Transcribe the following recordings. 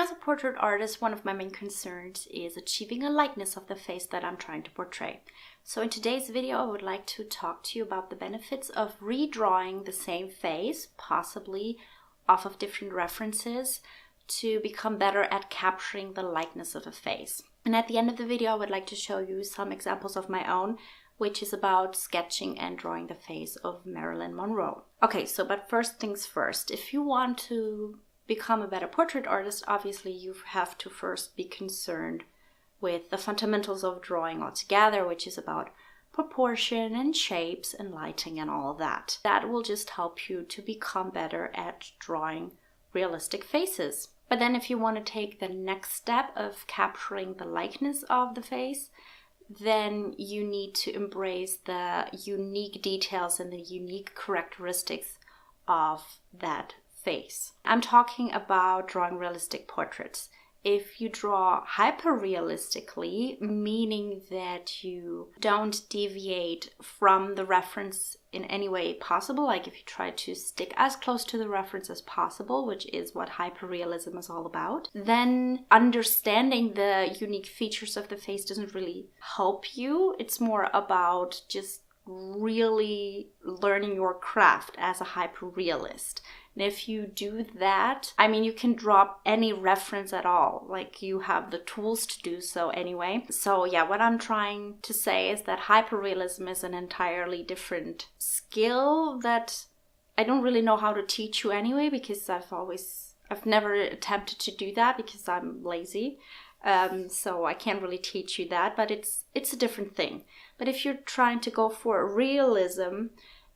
as a portrait artist, one of my main concerns is achieving a likeness of the face that I'm trying to portray. So in today's video, I would like to talk to you about the benefits of redrawing the same face, possibly off of different references, to become better at capturing the likeness of a face. And at the end of the video, I would like to show you some examples of my own, which is about sketching and drawing the face of Marilyn Monroe. Okay, but first things first. If you want to become a better portrait artist, obviously you have to first be concerned with the fundamentals of drawing altogether, which is about proportion and shapes and lighting and all of that. That will just help you to become better at drawing realistic faces. But then if you want to take the next step of capturing the likeness of the face, then you need to embrace the unique details and the unique characteristics of that face. I'm talking about drawing realistic portraits. If you draw hyper-realistically, meaning that you don't deviate from the reference in any way possible, like if you try to stick as close to the reference as possible, which is what hyper-realism is all about, then understanding the unique features of the face doesn't really help you. It's more about just really learning your craft as a hyper-realist. And if you do that, you can drop any reference at all. Like, you have the tools to do so anyway. So yeah, what I'm trying to say is that hyperrealism is an entirely different skill that I don't really know how to teach you anyway, because I've never attempted to do that because I'm lazy. So I can't really teach you that, but it's a different thing. But if you're trying to go for realism,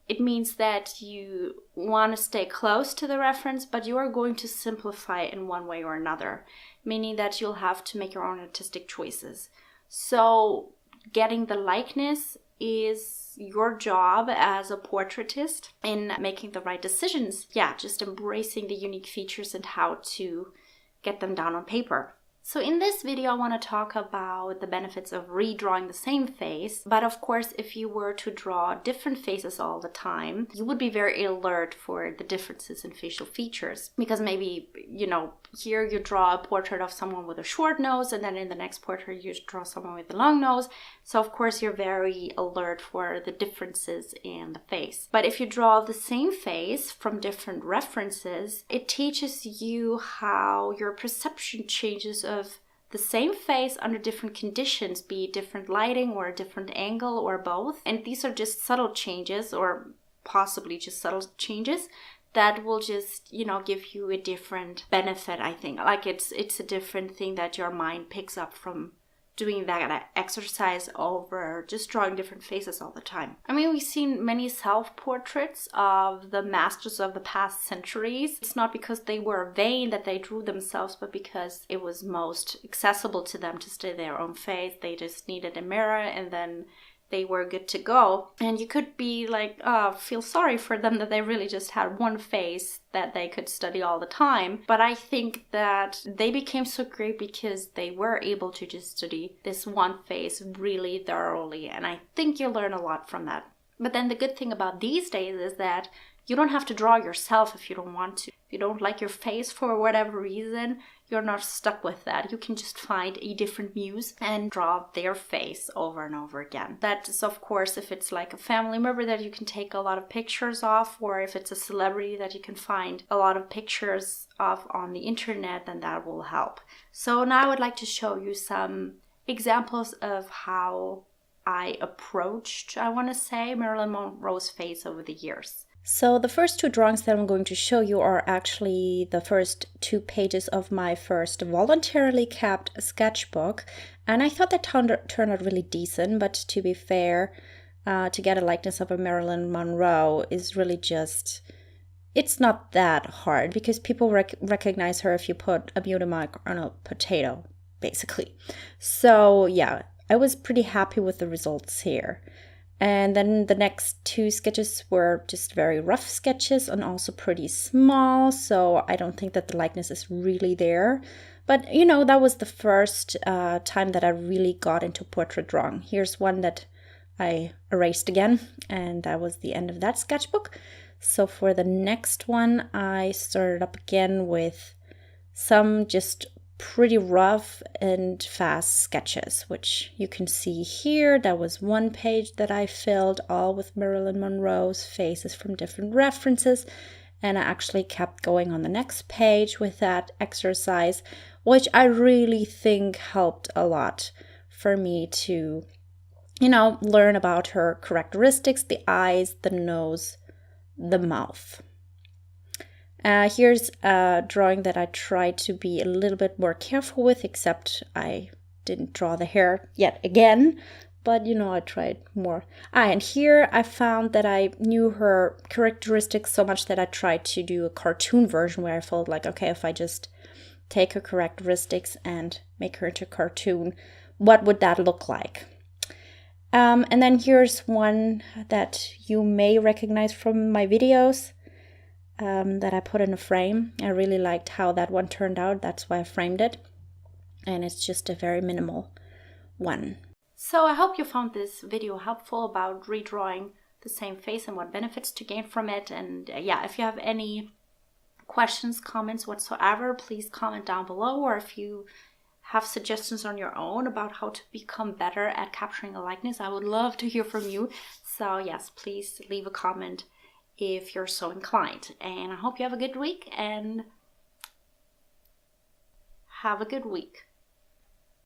it means that you want to stay close to the reference, but you are going to simplify it in one way or another, meaning that you'll have to make your own artistic choices. So getting the likeness is your job as a portraitist in making the right decisions. Yeah, just embracing the unique features and how to get them down on paper. So in this video, I want to talk about the benefits of redrawing the same face. But of course, if you were to draw different faces all the time, you would be very alert for the differences in facial features. Because maybe, here you draw a portrait of someone with a short nose, and then in the next portrait you draw someone with a long nose. So of course, you're very alert for the differences in the face. But if you draw the same face from different references, it teaches you how your perception changes of the same face under different conditions, be it different lighting or a different angle or both. And these are just subtle changes, or possibly just subtle changes, that will just, give you a different benefit, I think. Like it's a different thing that your mind picks up from doing that exercise over just drawing different faces all the time. We've seen many self-portraits of the masters of the past centuries. It's not because they were vain that they drew themselves, but because it was most accessible to them to study their own face. They just needed a mirror and then they were good to go. And you could be like, feel sorry for them that they really just had one face that they could study all the time. But I think that they became so great because they were able to just study this one face really thoroughly. And I think you learn a lot from that. But then the good thing about these days is that you don't have to draw yourself if you don't want to. If you don't like your face for whatever reason, you're not stuck with that. You can just find a different muse and draw their face over and over again. That is, of course, if it's like a family member that you can take a lot of pictures of, or if it's a celebrity that you can find a lot of pictures of on the internet, then that will help. So now I would like to show you some examples of how I approached, Marilyn Monroe's face over the years. So the first two drawings that I'm going to show you are actually the first 2 pages of my first voluntarily kept sketchbook. And I thought that turned out really decent, but to be fair, to get a likeness of a Marilyn Monroe is really it's not that hard, because people recognize her if you put a beauty mark on a potato, basically. So yeah, I was pretty happy with the results here. And then the next 2 sketches were just very rough sketches and also pretty small, so I don't think that the likeness is really there. But, that was the first time that I really got into portrait drawing. Here's one that I erased again, and that was the end of that sketchbook. So for the next one, I started up again with some just pretty rough and fast sketches, which you can see here. That was one page that I filled all with Marilyn Monroe's faces from different references, and I actually kept going on the next page with that exercise, which I really think helped a lot for me to, learn about her characteristics, the eyes, the nose, the mouth. Here's a drawing that I tried to be a little bit more careful with, except I didn't draw the hair yet again, but I tried more. And here I found that I knew her characteristics so much that I tried to do a cartoon version where I felt like, okay, if I just take her characteristics and make her into a cartoon, what would that look like? And then here's one that you may recognize from my videos. That I put in a frame. I really liked how that one turned out. That's why I framed it. And it's just a very minimal one. So I hope you found this video helpful about redrawing the same face and what benefits to gain from it. And yeah, if you have any questions, comments whatsoever, please comment down below. Or if you have suggestions on your own about how to become better at capturing a likeness, I would love to hear from you. So yes, please leave a comment if you're so inclined. And I hope you have a good week and have a good week.